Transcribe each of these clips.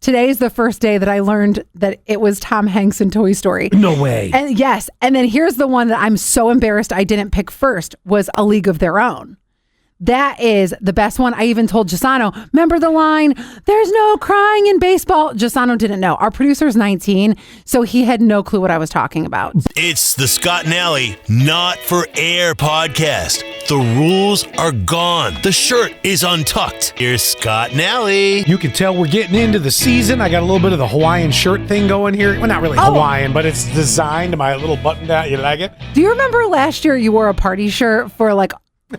today's the first day that I learned that it was Tom Hanks in Toy Story. No way. And yes. And then here's the one that I'm so embarrassed I didn't pick first was A League of Their Own. That is the best one. I even told Gisano, remember the line, there's no crying in baseball. Gisano didn't know. Our producer's 19, so he had no clue what I was talking about. It's the Scott and Allie Not For Air podcast. The rules are gone. The shirt is untucked. Here's Scott and Allie. You can tell we're getting into the season. I got a little bit of the Hawaiian shirt thing going here. Well, not really Hawaiian, but it's designed my little button down. You like it? Do you remember last year you wore a party shirt for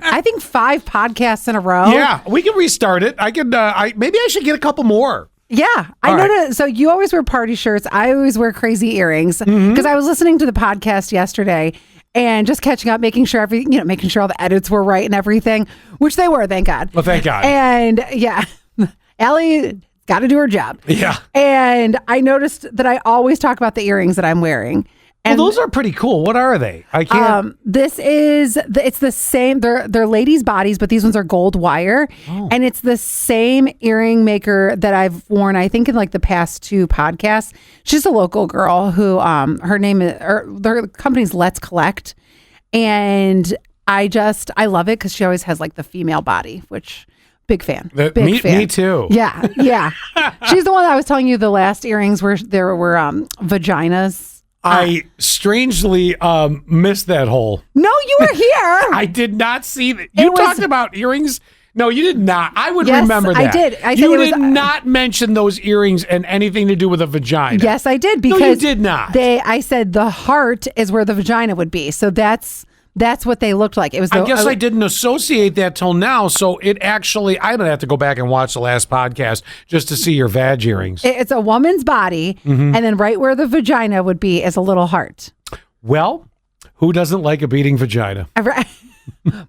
I think 5 podcasts in a row? Yeah, we can restart it. I could. Maybe I should get a couple more. Yeah, I noticed. So you always wear party shirts. I always wear crazy earrings because I was listening to the podcast yesterday and just catching up, making sure making sure all the edits were right and everything, which they were, thank God. Well, thank God. And yeah, Allie got to do her job. Yeah. And I noticed that I always talk about the earrings that I'm wearing. And those are pretty cool. What are they? I can't. It's the same. They're ladies' bodies, but these ones are gold wire, and it's the same earring maker that I've worn. I think in the past 2 podcasts. She's a local girl who her name is their company's Let's Collect, and I love it because she always has the female body, which. Big fan. Big fan. Me too. Yeah. She's the one that I was telling you the last earrings where there were vaginas. I strangely missed that hole. No, you were here. I did not see that. You talked about earrings. No, you did not. I would remember that. I did. You did not mention those earrings and anything to do with a vagina. Yes, I did. Because no, you did not. I said the heart is where the vagina would be. So that's what they looked like. It was. I guess I didn't associate that till now. So it actually, I'm gonna have to go back and watch the last podcast just to see your vag earrings. It's a woman's body, and then right where the vagina would be is a little heart. Well, who doesn't like a beating vagina?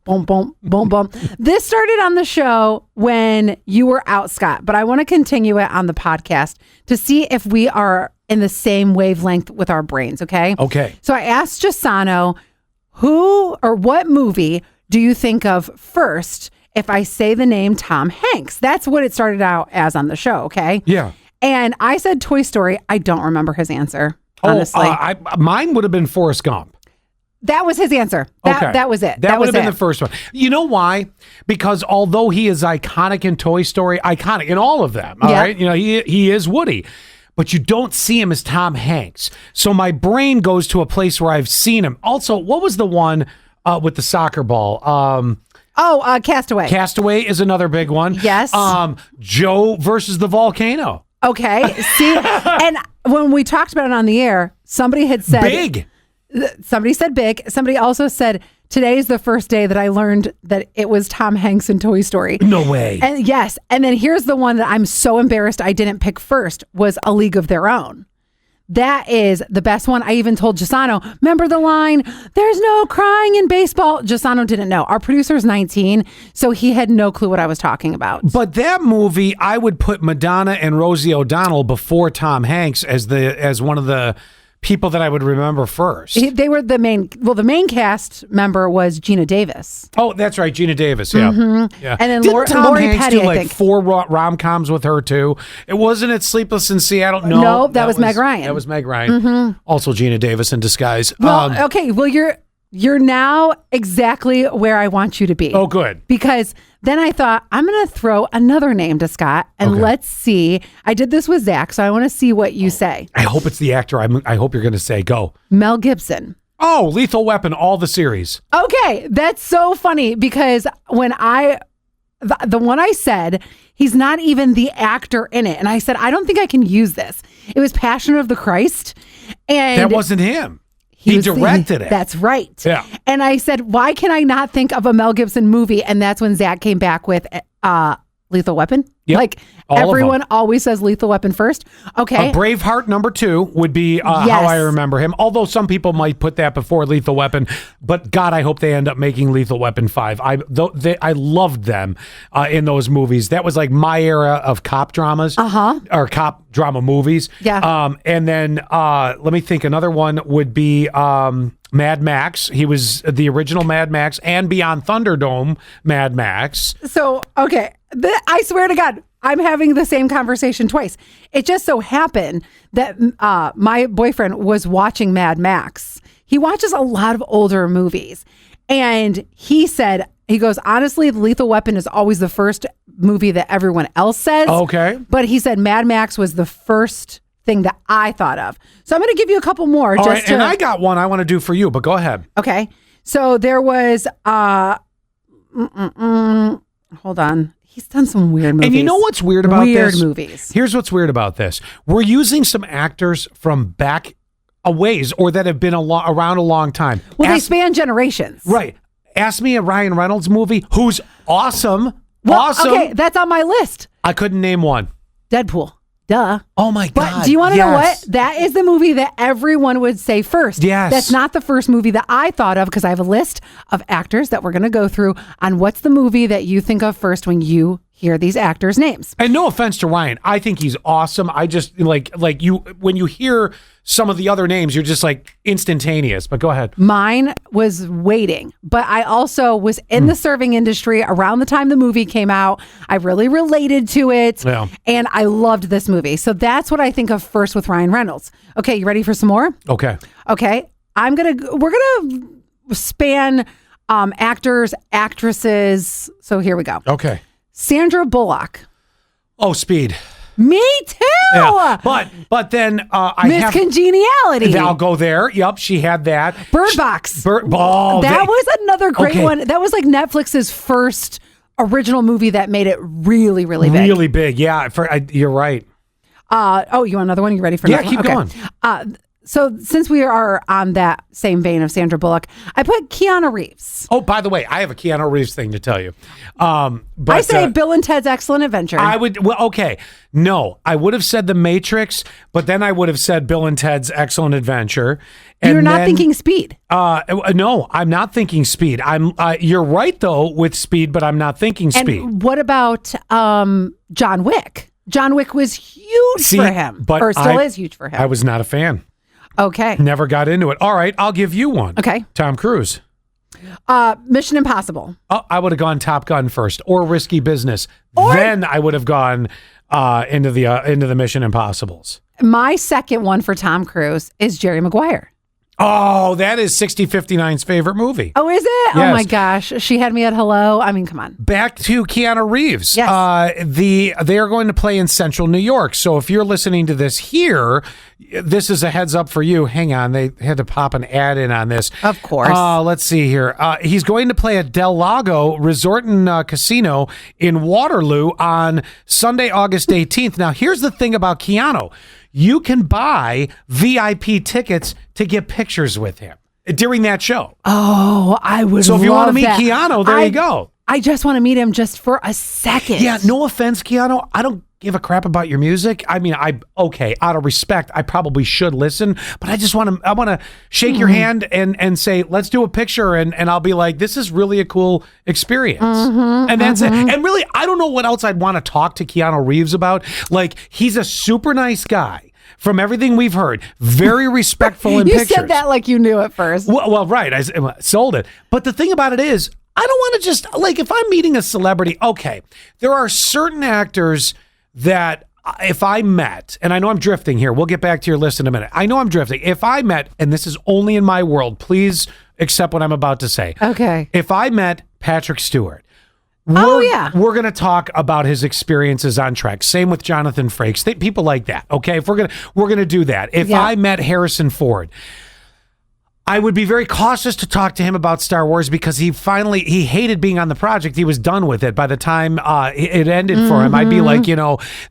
Boom, boom, boom, boom. This started on the show when you were out, Scott, but I want to continue it on the podcast to see if we are in the same wavelength with our brains. Okay. Okay. So I asked Gisano, who or what movie do you think of first if I say the name Tom Hanks? That's what it started out as on the show, okay? Yeah. And I said Toy Story. I don't remember his answer, honestly. Mine would have been Forrest Gump. That was his answer. That was it. That would have been the first one. You know why? Because although he is iconic in Toy Story, iconic in all of them, all right? He is Woody. But you don't see him as Tom Hanks. So my brain goes to a place where I've seen him. Also, what was the one with the soccer ball? Castaway. Castaway is another big one. Yes. Joe versus the volcano. Okay. See, and when we talked about it on the air, somebody had said... Big. Somebody said big. Somebody also said, today's the first day that I learned that it was Tom Hanks in Toy Story. No way. And yes. And then here's the one that I'm so embarrassed I didn't pick first was A League of Their Own. That is the best one. I even told Gisano, remember the line, there's no crying in baseball. Gisano didn't know. Our producer's 19, so he had no clue what I was talking about. But that movie, I would put Madonna and Rosie O'Donnell before Tom Hanks as one of the people that I would remember first. They were the main cast member was Gina Davis. Oh, that's right, Gina Davis. Yeah, yeah. And then Didn't Tom Lori Hanks Petty, do I think 4 rom-coms with her too? It wasn't it Sleepless in Seattle? No, that was Meg Ryan. That was Meg Ryan. Also Gina Davis in disguise. Well, okay. Well, you're now exactly where I want you to be. Oh, good. Because then I thought, I'm going to throw another name to Scott, and let's see. I did this with Zach, so I want to see what you say. I hope it's the actor. I hope you're going to say, go. Mel Gibson. Oh, Lethal Weapon, all the series. Okay, that's so funny because when the one I said, he's not even the actor in it. And I said, I don't think I can use this. It was Passion of the Christ. And that wasn't him. He directed it. That's right. Yeah. And I said, why can I not think of a Mel Gibson movie? And that's when Zach came back with Lethal Weapon. Yep. Like everyone always says Lethal Weapon first. Okay. Braveheart #2 would be how I remember him. Although some people might put that before Lethal Weapon, but God, I hope they end up making Lethal Weapon 5. I loved them in those movies. That was like my era of cop dramas, or cop drama movies. Yeah. And then let me think. Another one would be Mad Max. He was the original Mad Max and Beyond Thunderdome Mad Max. So okay. I swear to God, I'm having the same conversation twice. It just so happened that my boyfriend was watching Mad Max. He watches a lot of older movies. And he goes, honestly, Lethal Weapon is always the first movie that everyone else says. Okay. But he said Mad Max was the first thing that I thought of. So I'm going to give you a couple more. All right, and I got one I want to do for you, but go ahead. Okay. So there was, hold on. He's done some weird movies. And you know what's weird about this? Weird movies. Here's what's weird about this. We're using some actors from back a ways or that have been around a long time. Well, they span generations. Right. Ask me a Ryan Reynolds movie who's awesome. Well, awesome. Okay, that's on my list. I couldn't name one. Deadpool. Duh. Oh my God. But do you want to know what? That is the movie that everyone would say first. Yes. That's not the first movie that I thought of because I have a list of actors that we're going to go through on what's the movie that you think of first when you hear these actors' names. And no offense to Ryan, I think he's awesome. I just like you when you hear some of the other names, you're just like instantaneous. But go ahead. Mine was Waiting, but I also was in the serving industry around the time the movie came out. I really related to it, and I loved this movie. So that's what I think of first with Ryan Reynolds. Okay, you ready for some more? Okay. We're gonna span actors, actresses. So here we go. Okay. Sandra Bullock. Oh, Speed. Me too. Yeah. But then Miss Congeniality. I'll go there. Yep, she had that. Bird Box. That was another great one. That was like Netflix's first original movie that made it really, really big. Really big. Yeah, you're right. You want another one? You ready for another one? Keep going. So since we are on that same vein of Sandra Bullock, I put Keanu Reeves. Oh, by the way, I have a Keanu Reeves thing to tell you. But I say Bill and Ted's Excellent Adventure. I would. Well, okay. No, I would have said The Matrix, but then I would have said Bill and Ted's Excellent Adventure. And you're not thinking Speed. No, I'm not thinking Speed. You're right though with Speed, but I'm not thinking Speed. And what about John Wick? John Wick was huge for him, or still is huge for him. I was not a fan. Okay. Never got into it. All right, I'll give you one. Okay. Tom Cruise. Mission Impossible. Oh, I would have gone Top Gun first, or Risky Business. Then I would have gone into the Mission Impossibles. My second one for Tom Cruise is Jerry Maguire. Oh, that is 6059's favorite movie. Oh, is it? Yes. Oh my gosh. She had me at hello. I mean, come on. Back to Keanu Reeves. Yes. They are going to play in Central New York. So if you're listening to this here, this is a heads up for you. Hang on. They had to pop an ad in on this. Of course. Let's see here. He's going to play at Del Lago Resort and Casino in Waterloo on Sunday, August 18th. Now, here's the thing about Keanu. You can buy VIP tickets to get pictures with him during that show. Oh, I would. So if you want to meet that. Keanu, there you go. I just want to meet him just for a second. Yeah, no offense, Keanu. I don't give a crap about your music. I mean, out of respect, I probably should listen, but I want to shake your hand and say, let's do a picture. And I'll be like, this is really a cool experience. And that's it. And really, I don't know what else I'd want to talk to Keanu Reeves about. Like, he's a super nice guy. From everything we've heard, very respectful in pictures. You said that like you knew it first. Well, right. I sold it. But the thing about it is, I don't want to just, like, if I'm meeting a celebrity, okay, there are certain actors that if I met, and I know I'm drifting here, we'll get back to your list in a minute. I know I'm drifting. If I met, and this is only in my world, please accept what I'm about to say. Okay. If I met Patrick Stewart, we're going to talk about his experiences on Trek. Same with Jonathan Frakes. People like that. Okay, if we're going to do that. If I met Harrison Ford, I would be very cautious to talk to him about Star Wars because he hated being on the project. He was done with it by the time it ended for him. I'd be like,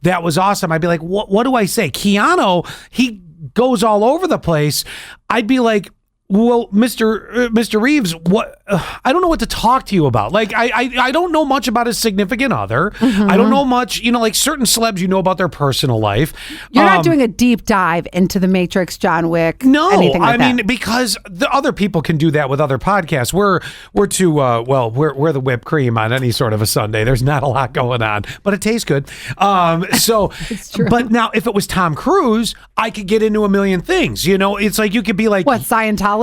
that was awesome. I'd be like, what do I say? Keanu, he goes all over the place. I'd be like, well, Mr. Reeves, what? I don't know what to talk to you about. Like, I don't know much about his significant other. I don't know much, like certain celebs, about their personal life. You're not doing a deep dive into The Matrix, John Wick. No, anything like I mean, because the other people can do that with other podcasts. We're too, we're the whipped cream on any sort of a Sunday. There's not a lot going on, but it tastes good. So, it's true. But now if it was Tom Cruise, I could get into a million things. It's like you could be like, what, Scientology?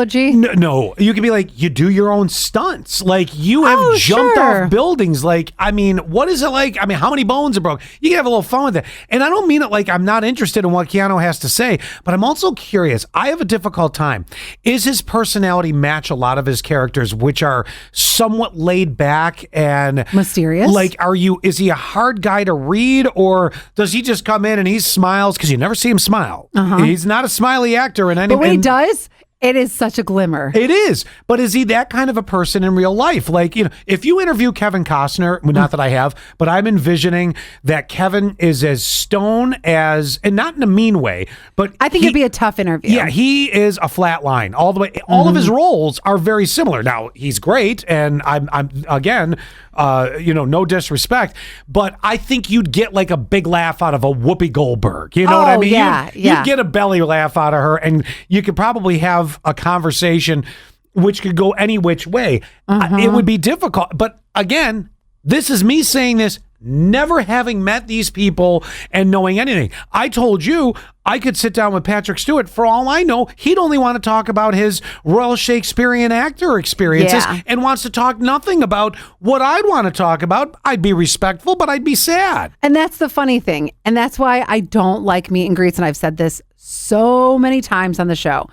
No, you could be like, you do your own stunts. Like, you have jumped off buildings. Like, I mean, what is it like? I mean, how many bones are broken? You can have a little fun with it. And I don't mean it like I'm not interested in what Keanu has to say, but I'm also curious. I have a difficult time. Is his personality match a lot of his characters, which are somewhat laid back and mysterious? Like, is he a hard guy to read, or does he just come in and he smiles? Because you never see him smile. He's not a smiley actor in any. But when he does, it is such a glimmer. It is. But is he that kind of a person in real life? Like, if you interview Kevin Costner, not that I have, but I'm envisioning that Kevin is as stone as, and not in a mean way, but I think it'd be a tough interview. Yeah, he is a flat line all the way. All of his roles are very similar. Now, he's great, and I'm again, no disrespect, but I think you'd get like a big laugh out of a Whoopi Goldberg. You know what I mean? Yeah, You'd get a belly laugh out of her, and you could probably have a conversation which could go any which way. It would be difficult. But again, this is me saying this, never having met these people and knowing anything. I told you I could sit down with Patrick Stewart. For all I know, he'd only want to talk about his Royal Shakespearean actor experiences and wants to talk nothing about what I'd want to talk about. I'd be respectful, but I'd be sad. And that's the funny thing. And that's why I don't like meet and greets. And I've said this so many times on the show.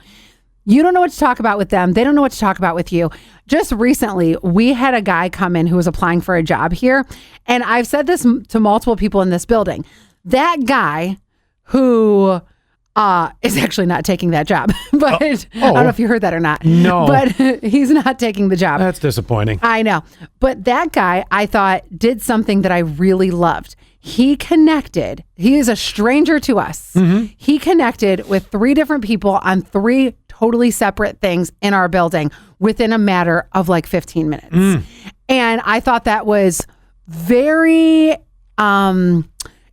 You don't know what to talk about with them. They don't know what to talk about with you. Just recently, we had a guy come in who was applying for a job here. And I've said this to multiple people in this building. That guy who is actually not taking that job. But I don't know if you heard that or not. No. But he's not taking the job. That's disappointing. I know. But that guy, I thought, did something that I really loved. He connected. He is a stranger to us. He connected with 3 different people on 3 totally separate things in our building within a matter of like 15 minutes. And I thought that was very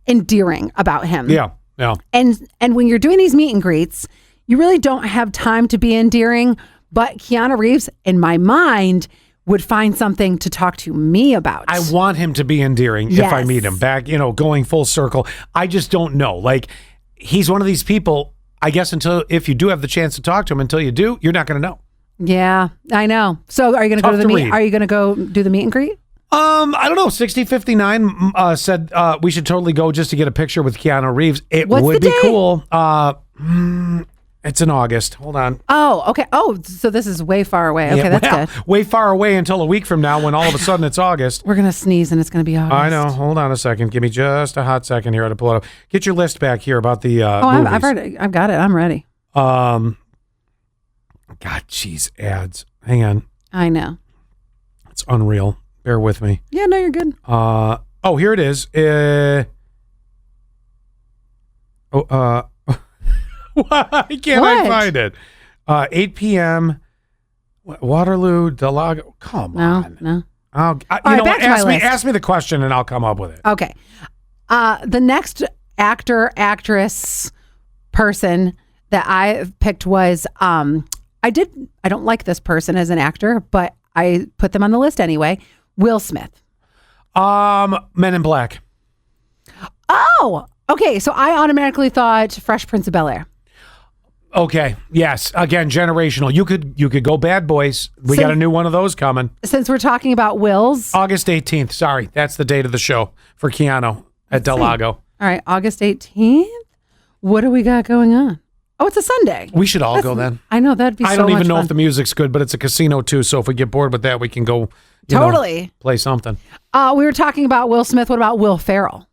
endearing about him. Yeah. And when you're doing these meet and greets, you really don't have time to be endearing, but Keanu Reeves, in my mind, would find something to talk to me about. I want him to be endearing if I meet him back, going full circle. I just don't know. Like, he's one of these people, I guess, if you do have the chance to talk to him, until you do, you're not going to know. Yeah, I know. So are you going to go to the meet? Are you going to go do the meet and greet? I don't know. 6059 said we should totally go just to get a picture with Keanu Reeves. It would be cool. It's in August. Hold on. Oh, okay. Oh, so this is way far away. Okay, that's good. Way far away until a week from now, when all of a sudden it's August. We're going to sneeze and it's going to be August. I know. Hold on a second. Give me just a hot second here to pull it up. Get your list back here about the movies. I've heard it. I've got it. I'm ready. God, jeez, ads. Hang on. I know. It's unreal. Bear with me. Yeah, no, you're good. Here it is. Why can't I find it? 8 p.m. Waterloo, Delago. Come on. No. Ask me the question and I'll come up with it. Okay. The next actor, actress, person that I picked was, I don't like this person as an actor, but I put them on the list anyway. Will Smith. Men in Black. Oh, okay. So I automatically thought Fresh Prince of Bel-Air. Okay. Yes. Again, generational. You could go Bad Boys. We got a new one of those coming. Since we're talking about Wills. August 18th. Sorry. That's the date of the show for Keanu at Delago. All right. August 18th. What do we got going on? Oh, it's a Sunday. We should all go then. I know. That'd be so much fun. I don't even know if the music's good, but it's a casino too. So if we get bored with that, we can go play something. We were talking about Will Smith. What about Will Ferrell?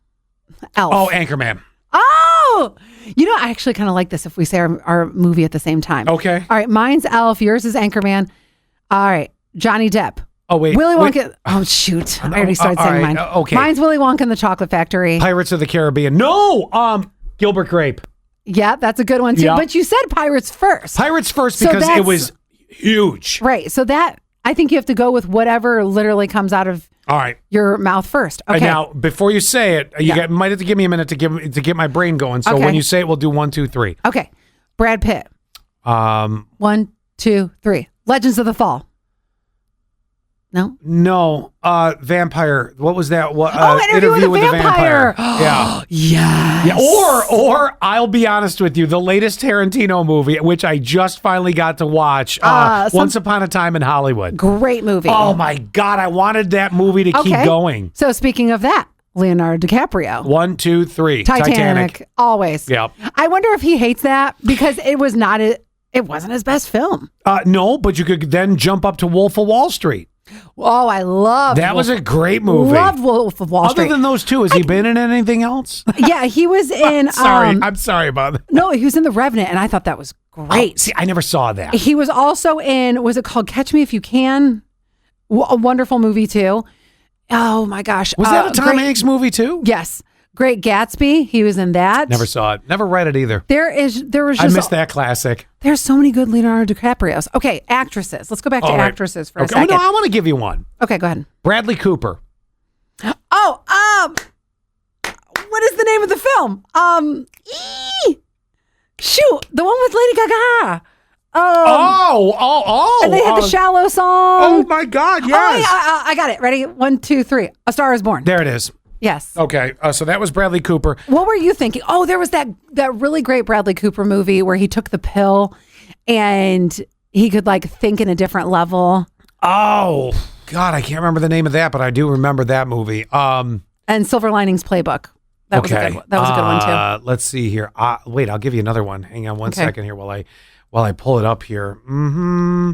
Elf. Oh, Anchorman. Oh, I actually kind of like this if we say our movie at the same time. Okay. All right. Mine's Elf. Yours is Anchorman. All right. Johnny Depp. Oh, wait. Willy Wonka. Oh, shoot. I already started saying mine. Okay. Mine's Willy Wonka and the Chocolate Factory. Pirates of the Caribbean. No. Gilbert Grape. Yeah, that's a good one too. Yep. But you said Pirates first. Pirates first because it was huge. Right. So that, I think you have to go with whatever literally comes out of your mouth first. Okay. Now, before you say it, you might have to give me a minute to get my brain going. So when you say it, we'll do 1, 2, 3. Okay. Brad Pitt. 1, 2, 3. Legends of the Fall. No, vampire. What was that? What? Interview with a Vampire. Yeah. Yes. Yeah. Or I'll be honest with you, the latest Tarantino movie, which I just finally got to watch, Once Upon a Time in Hollywood. Great movie. Oh my God, I wanted that movie to keep going. So speaking of that, Leonardo DiCaprio. 1, 2, 3. Titanic. Always. Yep. I wonder if he hates that because it wasn't his best film. No, but you could then jump up to Wolf of Wall Street. Oh, I love that. Was a great movie. Loved Wolf of Wall Street. Other than those two, has he been in anything else? Yeah, he was in. I'm sorry about that. No, he was in The Revenant, and I thought that was great. See, I never saw that. He was also in. Was it called Catch Me If You Can? A wonderful movie too. Oh my gosh, was that a Tom Hanks movie too? Yes. Great Gatsby. He was in that. Never saw it. Never read it either. There was just. I missed that classic. There's so many good Leonardo DiCaprios. Okay, actresses. Let's go back to actresses for a second. Oh, no, I want to give you one. Okay, go ahead. Bradley Cooper. Oh, what is the name of the film? Shoot, the one with Lady Gaga. And they had the Shallow song. Oh my God, yes. I got it. Ready? 1, 2, 3. A Star Is Born. There it is. Yes. Okay, so that was Bradley Cooper. What were you thinking? Oh, there was that really great Bradley Cooper movie where he took the pill and he could like think in a different level. Oh, God, I can't remember the name of that, but I do remember that movie. And Silver Linings Playbook. That was a good one. That was a good one too. Let's see here. Wait, I'll give you another one. Hang on one second here while I pull it up here. Mm-hmm.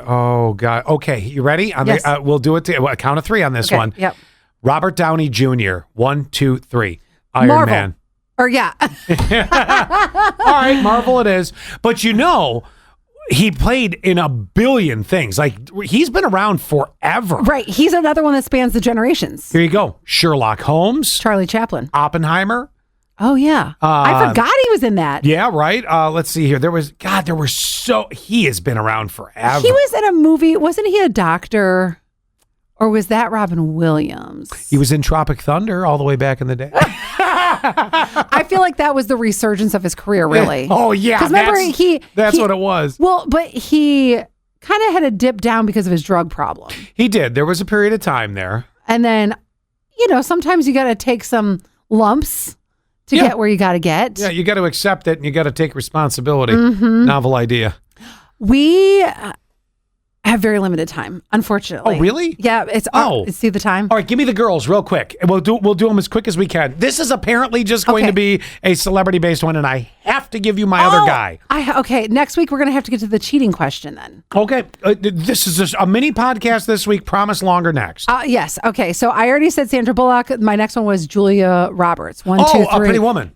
Oh God. Okay, you ready? Yes. We'll do it. Count of 3 on this one. Yep. Robert Downey Jr. 1, 2, 3. Iron Marvel. Man. Or yeah. All right, Marvel it is. But he played in a billion things. Like he's been around forever. Right. He's another one that spans the generations. Here you go. Sherlock Holmes. Charlie Chaplin. Oppenheimer. Oh yeah. I forgot he was in that. Yeah, right. Let's see here. He has been around forever. He was in a movie. Wasn't he a doctor? Or was that Robin Williams? He was in Tropic Thunder all the way back in the day. I feel like that was the resurgence of his career, really. Oh yeah. Because remember that's what it was. Well, but he kind of had a dip down because of his drug problem. He did. There was a period of time there. And then, sometimes you got to take some lumps to get where you got to get. Yeah, you got to accept it and you got to take responsibility. Mm-hmm. Novel idea. We have very limited time, unfortunately. Oh, really? Yeah, it's see the time. All right, give me the girls real quick. We'll do them as quick as we can. This is apparently just going to be a celebrity-based one, and I have to give you my other guy. Okay, next week we're going to have to get to the cheating question then. Okay, this is just a mini podcast this week. Promise longer next. Yes. Okay, so I already said Sandra Bullock. My next one was Julia Roberts. 1, 2, 3. A Pretty Woman.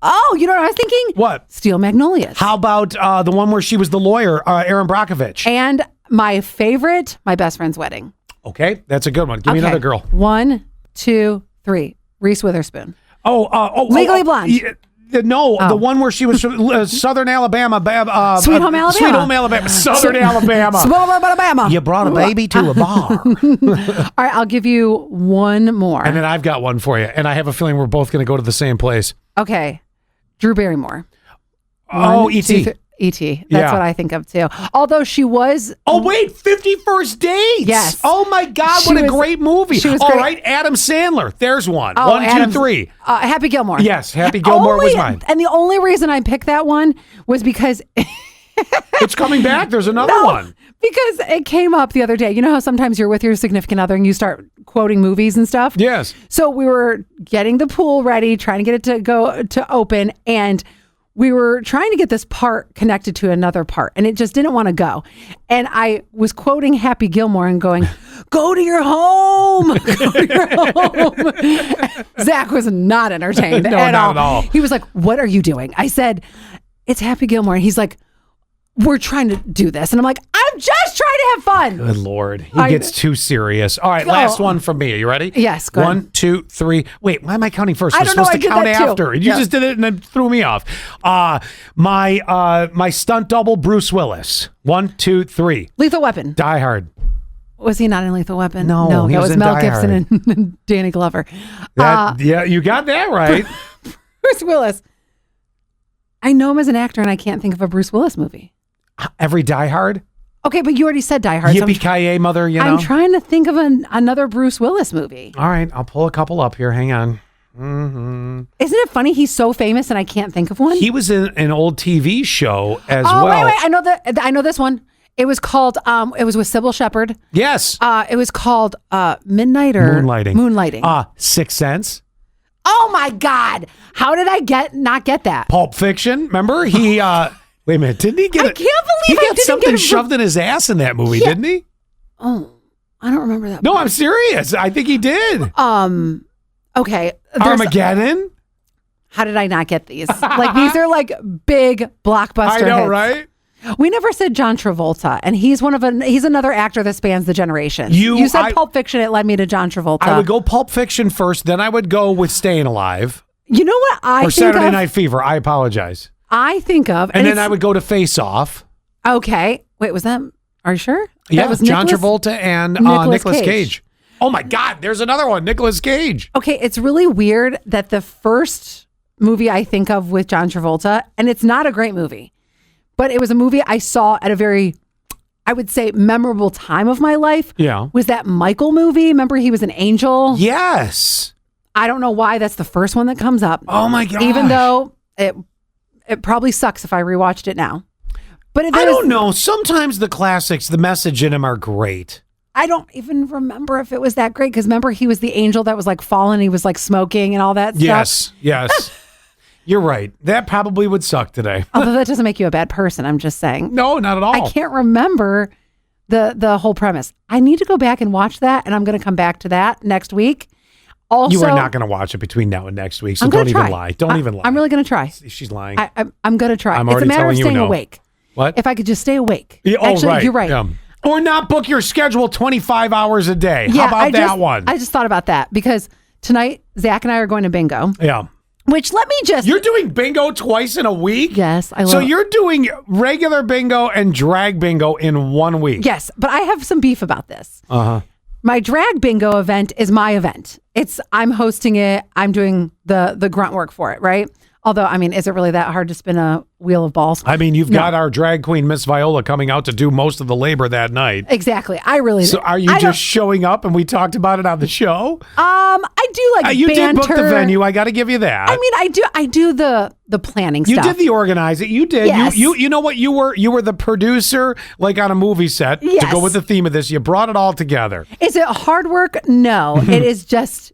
Oh, you know what I was thinking? What? Steel Magnolias. How about the one where she was the lawyer, Erin Brockovich? And my favorite, My Best Friend's Wedding. Okay, that's a good one. Give me another girl. 1, 2, 3. Reese Witherspoon. Legally Blonde. The one where she was from Southern Alabama. Sweet Home Alabama. Sweet Home Alabama. Southern Alabama. Sweet Home Alabama. You brought a baby to a bar. All right, I'll give you one more. And then I've got one for you. And I have a feeling we're both going to go to the same place. Okay. Drew Barrymore. E.T. E.T. That's what I think of too. Although she was. Oh, wait. 50 First Dates. Yes. Oh, my God. What a great movie. She was All great. right. Adam Sandler. There's one. Oh, 1, 2, 3. Happy Gilmore. Yes. Happy Gilmore was mine. And the only reason I picked that one was because. It's coming back. There's another one. Because it came up the other day. You know how sometimes you're with your significant other and you start quoting movies and stuff? Yes. So we were getting the pool ready, trying to get it to go to open, and we were trying to get this part connected to another part, and it just didn't want to go. And I was quoting Happy Gilmore and going, go to your home. Go to your home. Zach was not entertained not at all. He was like, what are you doing? I said, it's Happy Gilmore. And he's like, we're trying to do this. And I'm like, I'm just trying to have fun. Good Lord. He gets too serious. All right, last one from me. Are you ready? Yes, go ahead. 1, 2, 3. Wait, why am I counting first? I We're don't know, supposed I to did count that too. after. You just did it and it threw me off. My stunt double, Bruce Willis. 1, 2, 3. Lethal Weapon. Die Hard. Was he not in Lethal Weapon? No, he that was was in Mel Die Gibson Hard. and Danny Glover. Yeah, you got that right. Bruce Willis. I know him as an actor and I can't think of a Bruce Willis movie. Every Die Hard? Okay, but you already said Die Hard. Yippee-ki-yay, mother, you know? I'm trying to think of another Bruce Willis movie. All right, I'll pull a couple up here. Hang on. Isn't it funny? He's so famous and I can't think of one. He was in an old TV show as well. Oh, wait. I know this one. It was called, it was with Sybil Shepherd. Yes. It was called Midnight or Moonlighting. Sixth Sense. Oh my God. How did I not get that? Pulp Fiction. Remember? He, wait a minute. Didn't he get I can't believe he got something shoved in his ass in that movie, didn't he? Oh, I don't remember that. No, I'm serious. I think he did. Okay. Armageddon. How did I not get these? Like, these are like big blockbuster I know, hits. right? We never said John Travolta, and he's another actor that spans the generation. You said Pulp Fiction, it led me to John Travolta. I would go Pulp Fiction first, then I would go with Staying Alive. You know what or Saturday Night Fever. I apologize. I think of, and then I would go to Face Off. Okay, wait, was that? Are you sure? Yeah, that was John Travolta and Nicolas Cage. Oh my God, there's another one, Nicolas Cage. Okay, it's really weird that the first movie I think of with John Travolta, and it's not a great movie, but it was a movie I saw at a very, I would say, memorable time of my life. Yeah. Was that Michael movie? Remember he was an angel? Yes. I don't know why that's the first one that comes up. Oh my God. Even though it probably sucks if I rewatched it now. But I don't know. Sometimes the classics, the message in them are great. I don't even remember if it was that great because remember he was the angel that was like fallen. He was like smoking and all that stuff. Yes. You're right. That probably would suck today. Although that doesn't make you a bad person. I'm just saying. No, not at all. I can't remember the whole premise. I need to go back and watch that, and I'm going to come back to that next week. Also, you are not going to watch it between now and next week, so don't even lie. Don't even lie. I'm really going to try. She's lying. I'm going to try. I'm it's a matter of staying no. awake. What? If I could just stay awake. Yeah, Actually, right. You're right. Yeah. Or not book your schedule 25 hours a day. Yeah, How about that one? I just thought about that because tonight, Zach and I are going to bingo. Yeah. Which let me just... You're doing bingo twice in a week? Yes. So you're doing regular bingo and drag bingo in 1 week? Yes, but I have some beef about this. Uh-huh. My drag bingo event is my event. I'm hosting it. I'm doing the grunt work for it, right? Although, I mean, is it really that hard to spin a wheel of balls? I mean, you've got our drag queen, Miss Viola, coming out to do most of the labor that night. Exactly. So are you just showing up and we talked about it on the show? I do like you banter. did book the venue. I got to give you that. I mean, I do the planning stuff. You did the organizing. You did. Yes. You know what? You were the producer, like on a movie set, to go with the theme of this. You brought it all together. Is it hard work? No, it is just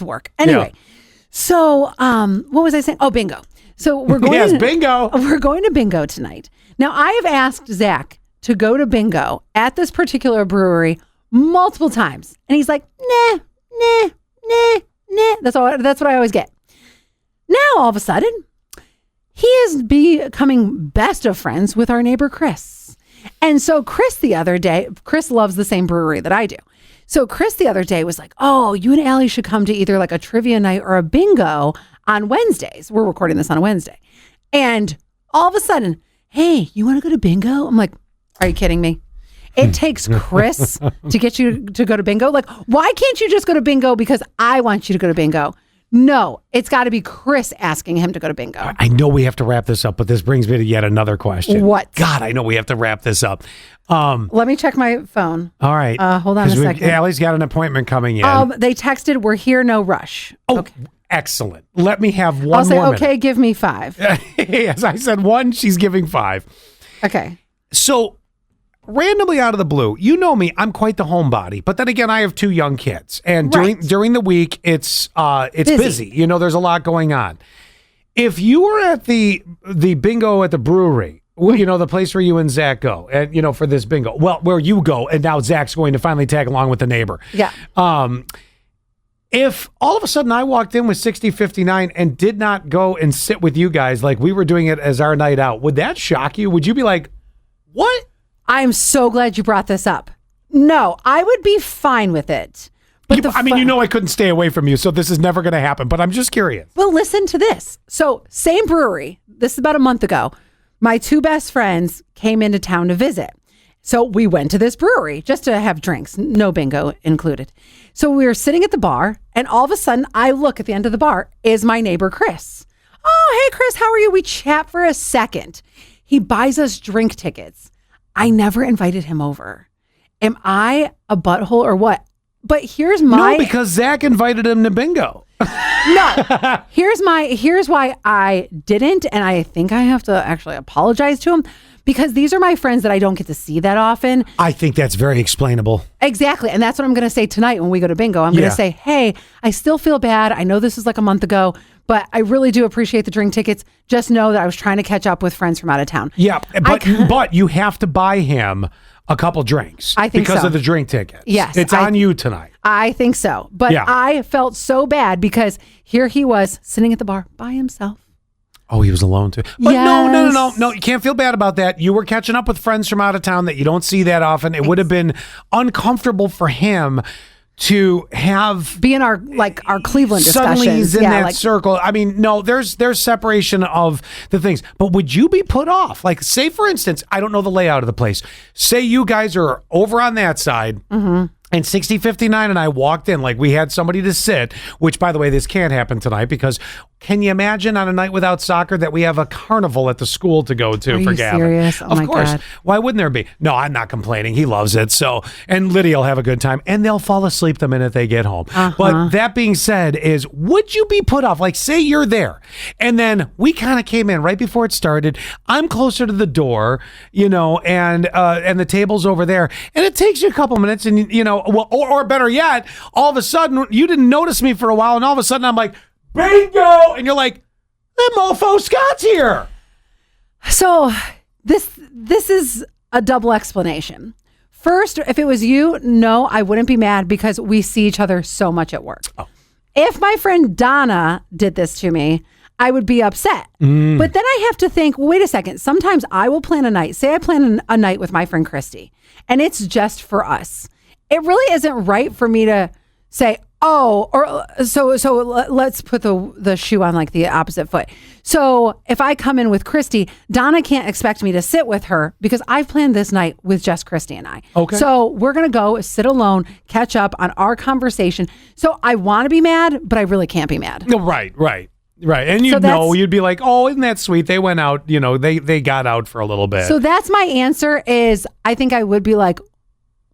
work. Anyway. Yeah. So, what was I saying? Oh, bingo. So we're going bingo. We're going to bingo tonight. Now, I have asked Zach to go to bingo at this particular brewery multiple times. And he's like, nah. That's what I always get. Now, all of a sudden, he is becoming best of friends with our neighbor, Chris. And so Chris loves the same brewery that I do. So Chris the other day was like, oh, you and Allie should come to either like a trivia night or a bingo on Wednesdays. We're recording this on a Wednesday. And all of a sudden, hey, you want to go to bingo? I'm like, are you kidding me? It takes Chris to get you to go to bingo. Like, why can't you just go to bingo because I want you to go to bingo? No, it's got to be Chris asking him to go to bingo. I know we have to wrap this up, but this brings me to yet another question. What? God, I know we have to wrap this up. Let me check my phone. All right. Hold on a second. Allie's got an appointment coming in. They texted, we're here, no rush. Oh, okay. Excellent. Let me have one I'll say, more okay, minute. give me 5. Yes, I said 1, she's giving 5. Okay. So, randomly out of the blue, you know me, I'm quite the homebody, but then again, I have 2 young kids, and during the week, it's busy. You know, there's a lot going on. If you were at the bingo at the brewery, you know, the place where you and Zach go, and you know, for this bingo, well, where you go, and now Zach's going to finally tag along with the neighbor. Yeah. If all of a sudden I walked in with 6059 and did not go and sit with you guys like we were doing it as our night out, would that shock you? Would you be like, what? I'm so glad you brought this up. No, I would be fine with it. But you know I couldn't stay away from you, so this is never going to happen, but I'm just curious. Well, listen to this. So, same brewery. This is about a month ago. My 2 best friends came into town to visit. So we went to this brewery just to have drinks, no bingo included. So we were sitting at the bar, and all of a sudden, I look at the end of the bar, is my neighbor, Chris. Oh, hey, Chris, how are you? We chat for a second. He buys us drink tickets. I never invited him over. Am I a butthole or what? But here's my... No, because Zach invited him to bingo. No. Here's why I didn't, and I think I have to actually apologize to him, because these are my friends that I don't get to see that often. I think that's very explainable. Exactly. And that's what I'm going to say tonight when we go to bingo. I'm going to say, hey, I still feel bad. I know this is like a month ago, but I really do appreciate the drink tickets. Just know that I was trying to catch up with friends from out of town. Yeah, but you have to buy him a couple drinks. I think because so. of the drink tickets. Yes. It's on you tonight. I think so. But I felt so bad because here he was sitting at the bar by himself. Oh, he was alone too. But Yes. no, you can't feel bad about that. You were catching up with friends from out of town that you don't see that often. It would have been uncomfortable for him to have be in our Cleveland discussions. Suddenly he's in that circle. I mean, no, there's separation of the things. But would you be put off? Like, say for instance, I don't know the layout of the place. Say you guys are over on that side. Mm-hmm. And 6059 and I walked in like we had somebody to sit, which, by the way, this can't happen tonight because can you imagine on a night without soccer that we have a carnival at the school to go to for Gavin? Serious? Oh, of course. God. Why wouldn't there be? No, I'm not complaining. He loves it. So, and Lydia will have a good time and they'll fall asleep the minute they get home. But that being said is, would you be put off? Like, say you're there and then we kind of came in right before it started. I'm closer to the door, and the table's over there and it takes you a couple minutes and, well, or better yet, all of a sudden you didn't notice me for a while and all of a sudden I'm like, bingo! And you're like, that mofo Scott's here. So this is a double explanation. First, if it was you, no, I wouldn't be mad because we see each other so much at work. Oh. If my friend Donna did this to me, I would be upset. But then I have to think, well, wait a second. Sometimes I will plan a night. Say I plan a night with my friend Christy, and it's just for us. It really isn't right for me to say, oh, or so let's put the shoe on like the opposite foot. So if I come in with Christy, Donna can't expect me to sit with her because I've planned this night with just Christy and I. Okay. So we're going to go sit alone, catch up on our conversation. So I want to be mad, but I really can't be mad. No, right. And you'd be like, oh, isn't that sweet? They went out, they got out for a little bit. So that's my answer is I think I would be like,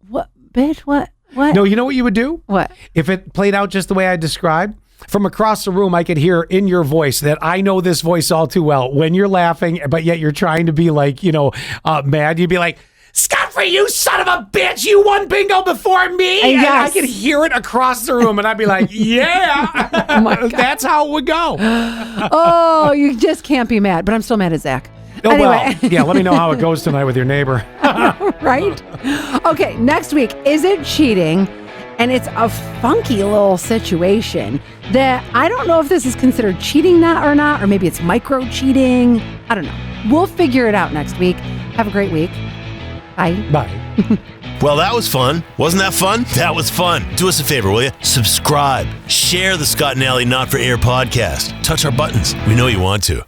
what, bitch, what? No, you know what you would do? What? If it played out just the way I described, from across the room, I could hear in your voice that I know this voice all too well. When you're laughing, but yet you're trying to be like, mad, you'd be like, Scott, for you, son of a bitch, you won bingo before me. Yes. And I could hear it across the room, and I'd be like, yeah, oh my God. That's how it would go. Oh, you just can't be mad, but I'm still mad at Zach. Oh, anyway. well, yeah, let me know how it goes tonight with your neighbor. Right? Okay, next week, is it cheating? And it's a funky little situation that I don't know if this is considered cheating or not, or maybe it's micro cheating. I don't know. We'll figure it out next week. Have a great week. Bye. Bye. Well, that was fun. Wasn't that fun? That was fun. Do us a favor, will you? Subscribe. Share the Scott and Alley Not for Air podcast. Touch our buttons. We know you want to.